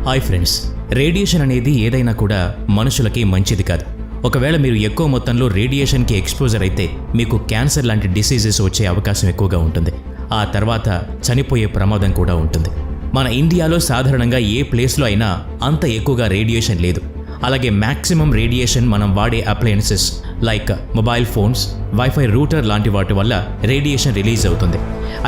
Hi friends, radiation అనేది ఏదైనా కూడా మనుషులకి మంచిది కాదు. ఒకవేళ మీరు ఎక్కువ మొత్తంలో రేడియేషన్కి ఎక్స్పోజర్ అయితే మీకు క్యాన్సర్ లాంటి డిసీజెస్ వచ్చే అవకాశం ఎక్కువగా ఉంటుంది. ఆ తర్వాత చనిపోయే ప్రమాదం కూడా ఉంటుంది. మన ఇండియాలో సాధారణంగా ఏ ప్లేస్లో అయినా అంత ఎక్కువగా రేడియేషన్ లేదు. అలాగే మ్యాక్సిమం రేడియేషన్ మనం వాడే appliances like mobile phones, wifi router లాంటి వాటి వల్ల రేడియేషన్ రిలీజ్ అవుతుంది.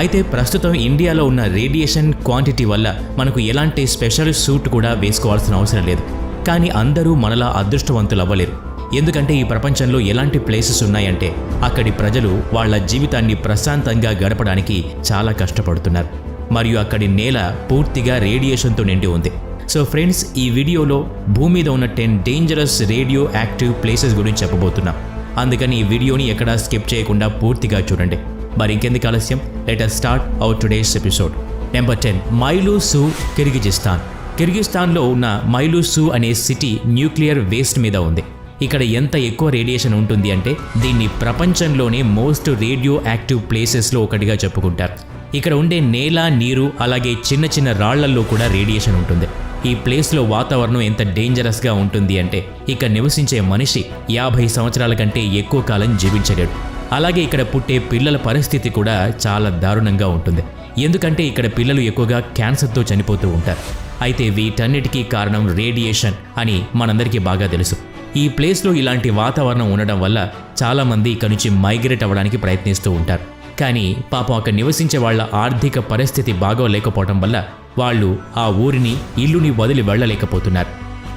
అయితే ప్రస్తుతం ఇండియాలో ఉన్న రేడియేషన్ క్వాంటిటీ వల్ల మనకు ఎలాంటి స్పెషల్ సూట్ కూడా వేసుకోవాల్సిన అవసరం లేదు. కానీ అందరూ మనలా అదృష్టవంతులు అవ్వలేరు. ఎందుకంటే ఈ ప్రపంచంలో ఎలాంటి ప్లేసెస్ ఉన్నాయంటే అక్కడి ప్రజలు వాళ్ళ జీవితాన్ని ప్రశాంతంగా గడపడానికి చాలా కష్టపడుతున్నారు. మరియు అక్కడి నేల పూర్తిగా రేడియేషన్తో నిండి ఉంది. సో ఫ్రెండ్స్, ఈ వీడియోలో భూమి మీద ఉన్న 10 డేంజరస్ రేడియో యాక్టివ్ ప్లేసెస్ గురించి చెప్పబోతున్నాం. అందుకని ఈ వీడియోని ఎక్కడా స్కిప్ చేయకుండా పూర్తిగా చూడండి. మరి ఇంకెందుకు ఆలస్యం, let us start our today's episode. Number 10, మైలు సూ, కిర్గిజిస్తాన్. కిర్గిజిస్తాన్లో ఉన్న మైలు సూ అనే సిటీ న్యూక్లియర్ వేస్ట్ మీద ఉంది. ఇక్కడ ఎంత ఎక్కువ రేడియేషన్ ఉంటుంది అంటే దీన్ని ప్రపంచంలోనే మోస్ట్ రేడియో యాక్టివ్ ప్లేసెస్లో ఒకటిగా చెప్పుకుంటారు. ఇక్కడ ఉండే నేల, నీరు, అలాగే చిన్న చిన్న రాళ్లల్లో కూడా రేడియేషన్ ఉంటుంది. ఈ ప్లేస్లో వాతావరణం ఎంత డేంజరస్గా ఉంటుంది అంటే ఇక్కడ నివసించే మనిషి 50 సంవత్సరాల కంటే ఎక్కువ కాలం జీవించలేడు. అలాగే ఇక్కడ పుట్టే పిల్లల పరిస్థితి కూడా చాలా దారుణంగా ఉంటుంది. ఎందుకంటే ఇక్కడ పిల్లలు ఎక్కువగా క్యాన్సర్తో చనిపోతూ ఉంటారు. అయితే వీటన్నిటికీ కారణం రేడియేషన్ అని మనందరికీ బాగా తెలుసు. ఈ ప్లేస్లో ఇలాంటి వాతావరణం ఉండడం వల్ల చాలామంది ఇక్కడ నుంచి మైగ్రేట్ అవ్వడానికి ప్రయత్నిస్తూ ఉంటారు. కానీ పాపం అక్కడ నివసించే వాళ్ళ ఆర్థిక పరిస్థితి బాగోలేకపోవడం వల్ల వాళ్ళు ఆ ఊరిని, ఇల్లుని వదిలి వెళ్ళలేకపోతున్నారు.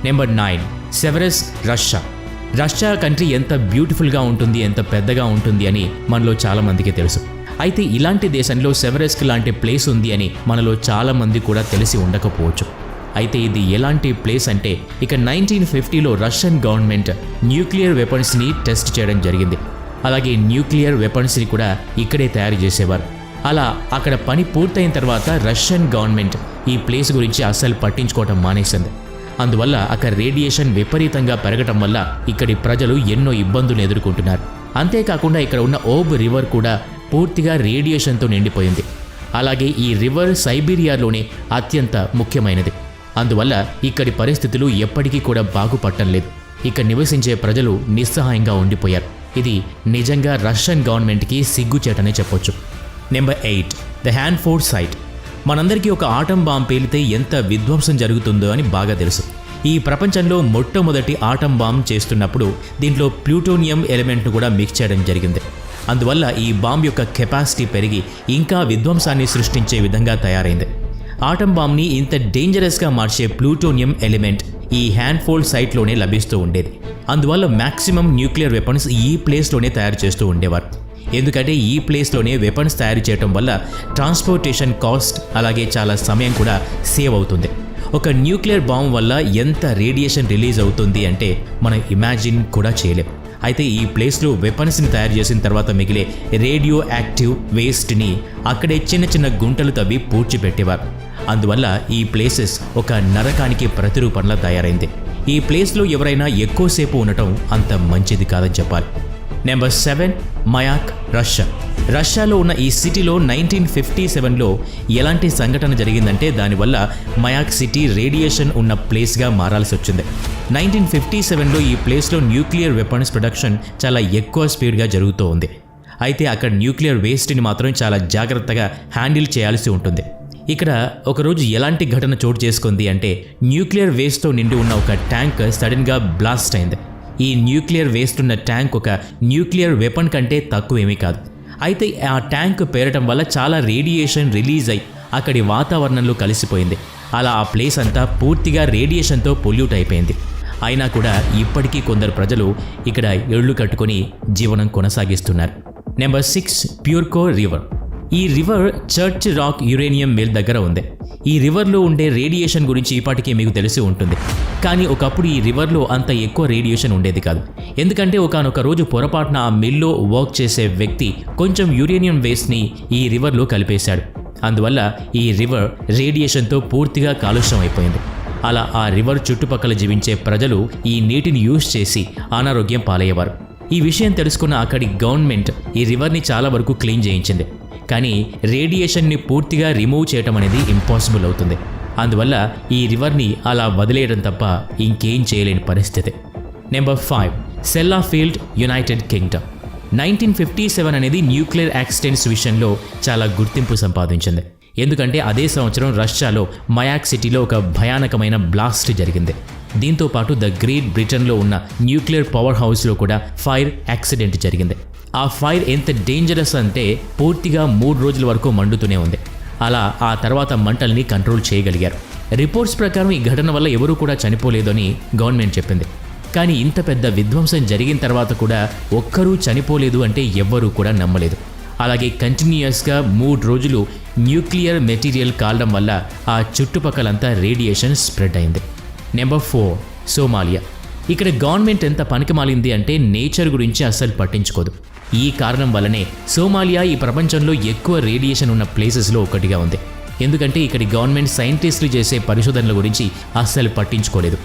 Number 9, Seversk, Russia. Russia country ఎంత బ్యూటిఫుల్గా ఉంటుంది, ఎంత పెద్దగా ఉంటుంది అని మనలో చాలామందికి తెలుసు. అయితే ఇలాంటి దేశంలో సెవరస్క్ లాంటి ప్లేస్ ఉంది అని మనలో చాలామంది కూడా తెలిసి ఉండకపోవచ్చు. అయితే ఇది ఎలాంటి ప్లేస్ అంటే ఇక 1950లో రష్యన్ గవర్నమెంట్ న్యూక్లియర్ వెపన్స్ని టెస్ట్ చేయడం జరిగింది. అలాగే న్యూక్లియర్ వెపన్స్ని కూడా ఇక్కడే తయారు చేసేవారు. అలా అక్కడ పని పూర్తయిన తర్వాత రష్యన్ గవర్నమెంట్ ఈ ప్లేస్ గురించి అస్సలు పట్టించుకోవటం మానేసింది. అందువల్ల అక్కడ రేడియేషన్ విపరీతంగా పెరగటం వల్ల ఇక్కడి ప్రజలు ఎన్నో ఇబ్బందులు ఎదుర్కొంటున్నారు. అంతేకాకుండా ఇక్కడ ఉన్న ఓబ్ రివర్ కూడా పూర్తిగా రేడియేషన్తో నిండిపోయింది. అలాగే ఈ రివర్ సైబీరియాలోనే అత్యంత ముఖ్యమైనది. అందువల్ల ఇక్కడి పరిస్థితులు ఎప్పటికీ కూడా బాగుపడటం లేదు. ఇక్కడ నివసించే ప్రజలు నిస్సహాయంగా ఉండిపోయారు. ఇది నిజంగా రష్యన్ గవర్నమెంట్కి సిగ్గుచేటనే చెప్పొచ్చు. Number 8, the Hanford site. మనందరికీ ఒక ఆటం బాంబ్ పేలితే ఎంత విధ్వంసం జరుగుతుందో అని బాగా తెలుసు. ఈ ప్రపంచంలో మొట్టమొదటి ఆటం బాంబ్ చేస్తున్నప్పుడు దీంట్లో ప్లూటోనియం ఎలిమెంట్ను కూడా మిక్స్ చేయడం జరిగింది. అందువల్ల ఈ బాంబ్ యొక్క కెపాసిటీ పెరిగి ఇంకా విధ్వంసాన్ని సృష్టించే విధంగా తయారైంది. ఆటం బాంబ్ని ఇంత డేంజరస్గా మార్చే ప్లూటోనియం ఎలిమెంట్ ఈ హ్యాన్ఫోర్డ్ సైట్లోనే లభిస్తూ ఉండేది. అందువల్ల మ్యాక్సిమం న్యూక్లియర్ వెపన్స్ ఈ ప్లేస్లోనే తయారు చేస్తూ ఉండేవారు. ఎందుకంటే ఈ ప్లేస్లోనే వెపన్స్ తయారు చేయడం వల్ల ట్రాన్స్పోర్టేషన్ కాస్ట్, అలాగే చాలా సమయం కూడా సేవ్ అవుతుంది. ఒక న్యూక్లియర్ బాంబ్ వల్ల ఎంత రేడియేషన్ రిలీజ్ అవుతుంది అంటే మనం ఇమాజిన్ కూడా చేయలేం. అయితే ఈ ప్లేస్లో వెపన్స్ని తయారు చేసిన తర్వాత మిగిలే రేడియో యాక్టివ్ వేస్ట్ని అక్కడే చిన్న చిన్న గుంటలు తవ్వి పూడ్చిపెట్టేవారు. అందువల్ల ఈ ప్లేసెస్ ఒక నరకానికి ప్రతిరూపంలా తయారైంది. ఈ ప్లేస్లో ఎవరైనా ఎక్కువసేపు ఉండటం అంత మంచిది కాదని చెప్పాలి. Number 7, Mayak, Russia. రష్యాలో ఉన్న ఈ సిటీలో 1957లో ఎలాంటి సంఘటన జరిగిందంటే దానివల్ల మయాక్ సిటీ రేడియేషన్ ఉన్న ప్లేస్గా మారాల్సి వచ్చింది. 1957లో ఈ ప్లేస్లో న్యూక్లియర్ వెపన్స్ ప్రొడక్షన్ చాలా ఎక్కువ స్పీడ్గా జరుగుతూ ఉంది. అయితే అక్కడ న్యూక్లియర్ వేస్ట్ని మాత్రం చాలా జాగ్రత్తగా హ్యాండిల్ చేయాల్సి ఉంటుంది. ఇక్కడ ఒకరోజు ఎలాంటి ఘటన చోటు చేసుకుంది అంటే న్యూక్లియర్ వేస్ట్తో నిండి ఉన్న ఒక ట్యాంక్ సడన్గా బ్లాస్ట్ అయింది. ఈ న్యూక్లియర్ వేస్ట్ ఉన్న ట్యాంక్ ఒక న్యూక్లియర్ వెపన్ కంటే తక్కువేమీ కాదు. అయితే ఆ ట్యాంక్ పేరటం వల్ల చాలా రేడియేషన్ రిలీజ్ అయి అక్కడి వాతావరణంలో కలిసిపోయింది. అలా ఆ ప్లేస్ అంతా పూర్తిగా రేడియేషన్తో పొల్యూట్ అయిపోయింది. అయినా కూడా ఇప్పటికీ కొందరు ప్రజలు ఇక్కడ ఇళ్ళు కట్టుకొని జీవనం కొనసాగిస్తున్నారు. Number 6, Puerco river. ఈ river Church Rock uranium mill దగ్గర ఉంది. ఈ రివర్లో ఉండే రేడియేషన్ గురించి ఇప్పటికే మీకు తెలిసి ఉంటుంది. కానీ ఒకప్పుడు ఈ రివర్లో అంత ఎక్కువ రేడియేషన్ ఉండేది కాదు. ఎందుకంటే ఒకానొక రోజు పొరపాటున ఆ మిల్లో వర్క్ చేసే వ్యక్తి కొంచెం యురేనియం వేస్ట్ని ఈ రివర్లో కలిపేశాడు. అందువల్ల ఈ రివర్ రేడియేషన్తో పూర్తిగా కాలుష్యం అయిపోయింది. అలా ఆ రివర్ చుట్టుపక్కల జీవించే ప్రజలు ఈ నీటిని యూజ్ చేసి అనారోగ్యం పాలయ్యేవారు. ఈ విషయం తెలుసుకున్న అక్కడి గవర్నమెంట్ ఈ రివర్ని చాలా వరకు క్లీన్ చేయించింది. కానీ రేడియేషన్ని పూర్తిగా రిమూవ్ చేయటం అనేది ఇంపాసిబుల్ అవుతుంది. అందువల్ల ఈ రివర్ని అలా వదిలేయడం తప్ప ఇంకేం చేయలేని పరిస్థితి. Number 5 సెల్లాఫీల్డ్, United Kingdom. 1957 అనేది న్యూక్లియర్ యాక్సిడెంట్స్ విషయంలో చాలా గుర్తింపు సంపాదించింది. ఎందుకంటే అదే సంవత్సరం రష్యాలో మయాక్ సిటీలో ఒక భయానకమైన బ్లాస్ట్ జరిగింది. దీంతో పాటు ద గ్రేట్ బ్రిటన్లో ఉన్న న్యూక్లియర్ పవర్ హౌస్లో కూడా ఫైర్ యాక్సిడెంట్ జరిగింది. ఆ ఫైర్ ఎంత డేంజరస్ అంటే పూర్తిగా 3 రోజుల వరకు మండుతూనే ఉంది. అలా ఆ తర్వాత మంటల్ని కంట్రోల్ చేయగలిగారు. రిపోర్ట్స్ ప్రకారం ఈ ఘటన వల్ల ఎవరూ కూడా చనిపోలేదని గవర్నమెంట్ చెప్పింది. కానీ ఇంత పెద్ద విధ్వంసం జరిగిన తర్వాత కూడా ఒక్కరూ చనిపోలేదు అంటే ఎవ్వరూ కూడా నమ్మలేదు. అలాగే కంటిన్యూయస్గా 3 రోజులు న్యూక్లియర్ మెటీరియల్ కాలడం వల్ల ఆ చుట్టుపక్కలంతా రేడియేషన్ స్ప్రెడ్ అయింది. Number 4 Somalia. ఇక్కడ గవర్నమెంట్ ఎంత పనికిమాలింది అంటే నేచర్ గురించి అస్సలు పట్టించుకోదు. ఈ కారణం వల్లనే సోమాలియా ఈ ప్రపంచంలో ఎక్కువ రేడియేషన్ ఉన్న ప్లేసెస్లో ఒకటిగా ఉంది. ఎందుకంటే ఇక్కడి గవర్నమెంట్ సైంటిస్టులు చేసే పరిశోధనల గురించి అస్సలు పట్టించుకోలేదు.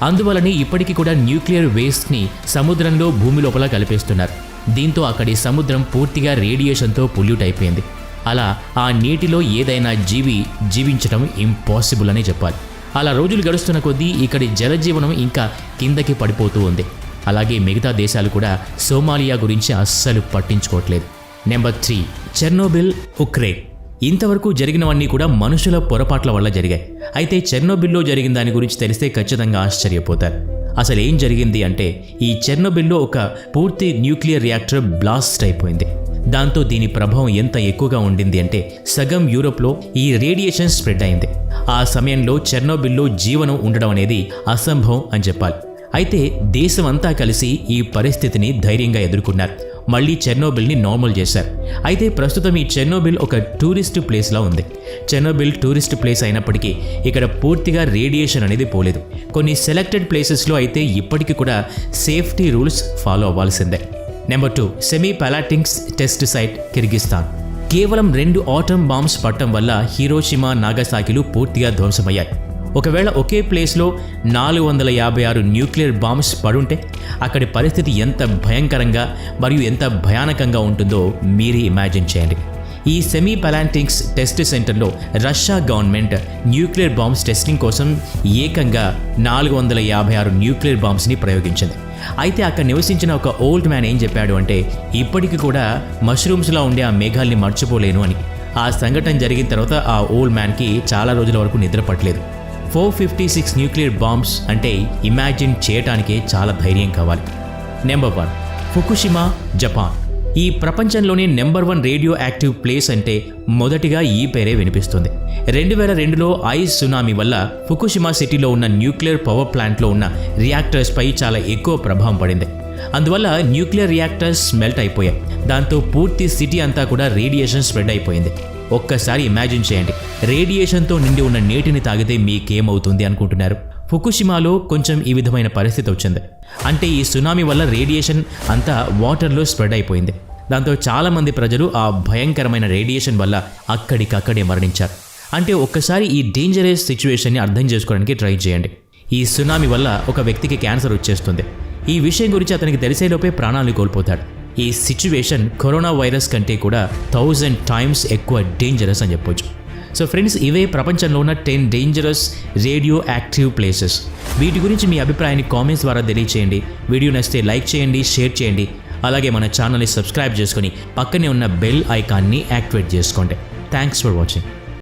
అందువలనే ఇప్పటికీ కూడా న్యూక్లియర్ వేస్ట్ని సముద్రంలో భూమి లోపల కలిపేస్తున్నారు. దీంతో అక్కడి సముద్రం పూర్తిగా రేడియేషన్తో పొల్యూట్ అయిపోయింది. అలా ఆ నీటిలో ఏదైనా జీవి జీవించడం ఇంపాసిబుల్ అనే చెప్పాలి. అలా రోజులు గడుస్తున్న కొద్దీ ఇక్కడి జలజీవనం ఇంకా కిందకి పడిపోతూ ఉంది. అలాగే మిగతా దేశాలు కూడా సోమాలియా గురించి అస్సలు పట్టించుకోవట్లేదు. Number 3 Chernobyl, Ukraine. ఇంతవరకు జరిగినవన్నీ కూడా మనుషుల పొరపాట్ల వల్ల జరిగాయి. అయితే చెర్నోబిల్లో జరిగిన దాని గురించి తెలిస్తే ఖచ్చితంగా ఆశ్చర్యపోతారు. అసలు ఏం జరిగింది అంటే ఈ చెర్నోబిల్లో ఒక పూర్తి న్యూక్లియర్ రియాక్టర్ బ్లాస్ట్ అయిపోయింది. దాంతో దీని ప్రభావం ఎంత ఎక్కువగా ఉండింది అంటే సగం యూరోప్లో ఈ రేడియేషన్ స్ప్రెడ్ అయింది. ఆ సమయంలో చెర్నోబిల్లో జీవనం ఉండడం అనేది అసంభవం అని చెప్పాలి. అయితే దేశం అంతా కలిసి ఈ పరిస్థితిని ధైర్యంగా ఎదుర్కొన్నారు. మళ్ళీ చెర్నోబిల్ని నార్మల్ చేశారు. అయితే ప్రస్తుతం ఈ చెర్నోబిల్ ఒక టూరిస్ట్ ప్లేస్లా ఉంది. చెర్నోబిల్ టూరిస్ట్ ప్లేస్ అయినప్పటికీ ఇక్కడ పూర్తిగా రేడియేషన్ అనేది పోలేదు. కొన్ని సెలెక్టెడ్ ప్లేసెస్లో అయితే ఇప్పటికీ కూడా సేఫ్టీ రూల్స్ ఫాలో అవ్వాల్సిందే. Number 2 Semipalatinsk test site, Kyrgyzstan. కేవలం 2 ఆటమ్ బాంబ్స్ పట్టడం వల్ల హిరోషిమా, నాగసాకిలు పూర్తిగా ధ్వంసమయ్యాయి. ఒకవేళ ఒకే ప్లేస్లో 456 న్యూక్లియర్ బాంబ్స్ పడుంటే అక్కడి పరిస్థితి ఎంత భయంకరంగా మరియు ఎంత భయానకంగా ఉంటుందో మీరే ఇమాజిన్ చేయండి. ఈ సెమీ పాలాటింగ్స్ టెస్ట్ సెంటర్లో Russia government nuclear bombs testing కోసం ఏకంగా 456 న్యూక్లియర్ బాంబ్స్ని ప్రయోగించింది. అయితే అక్కడ నివసించిన ఒక ఓల్డ్ మ్యాన్ ఏం చెప్పాడు అంటే ఇప్పటికీ కూడా మష్రూమ్స్లా ఉండే ఆ మేఘాల్ని మర్చిపోలేను అని. ఆ సంఘటన జరిగిన తర్వాత ఆ ఓల్డ్ మ్యాన్కి చాలా రోజుల వరకు నిద్ర పట్టలేదు. 456 న్యూక్లియర్ బాంబ్స్ అంటే ఇమాజిన్ చేయటానికే చాలా ధైర్యం కావాలి. Number 1 Fukushima, Japan. ఈ ప్రపంచంలోనే నెంబర్ 1 రేడియో యాక్టివ్ ప్లేస్ అంటే మొదటిగా ఈ పేరే వినిపిస్తుంది. 2002లో ఐస్ సునామీ వల్ల ఫుకుషిమా సిటీలో ఉన్న న్యూక్లియర్ పవర్ ప్లాంట్లో ఉన్న రియాక్టర్స్పై చాలా ఎక్కువ ప్రభావం పడింది. అందువల్ల న్యూక్లియర్ రియాక్టర్స్ మెల్ట్ అయిపోయాయి. దాంతో పూర్తి సిటీ అంతా కూడా రేడియేషన్ స్ప్రెడ్ అయిపోయింది. ఒక్కసారి ఇమాజిన్ చేయండి, రేడియేషన్తో నిండి ఉన్న నీటిని తాగితే మీకేమవుతుంది అనుకుంటున్నారు? ఫుకుషిమాలో కొంచెం ఈ విధమైన పరిస్థితి వచ్చింది. అంటే ఈ సునామీ వల్ల రేడియేషన్ అంతా వాటర్లో స్ప్రెడ్ అయిపోయింది. దాంతో చాలామంది ప్రజలు ఆ భయంకరమైన రేడియేషన్ వల్ల అక్కడికక్కడే మరణించారు. అంటే ఒక్కసారి ఈ డేంజరస్ సిచ్యువేషన్ని అర్థం చేసుకోవడానికి ట్రై చేయండి. ఈ సునామీ వల్ల ఒక వ్యక్తికి క్యాన్సర్ వచ్చేస్తుంది. ఈ విషయం గురించి అతనికి తెలిసేలోపే ప్రాణాలు కోల్పోతాడు. ఈ సిచ్యువేషన్ కరోనా వైరస్ కంటే కూడా 1000 times ఎక్కువ డేంజరస్ అని చెప్పొచ్చు. సో ఫ్రెండ్స్, ఇవే ప్రపంచంలో ఉన్న 10 డేంజరస్ రేడియో యాక్టివ్ ప్లేసెస్. వీటి గురించి మీ అభిప్రాయాన్ని కామెంట్స్ ద్వారా తెలియచేయండి. వీడియో నచ్చితే లైక్ చేయండి, షేర్ చేయండి. అలాగే మన ఛానల్ని సబ్స్క్రైబ్ చేసుకొని పక్కనే ఉన్న బెల్ ఐకాన్ని యాక్టివేట్ చేసుకోండి. Thanks for watching.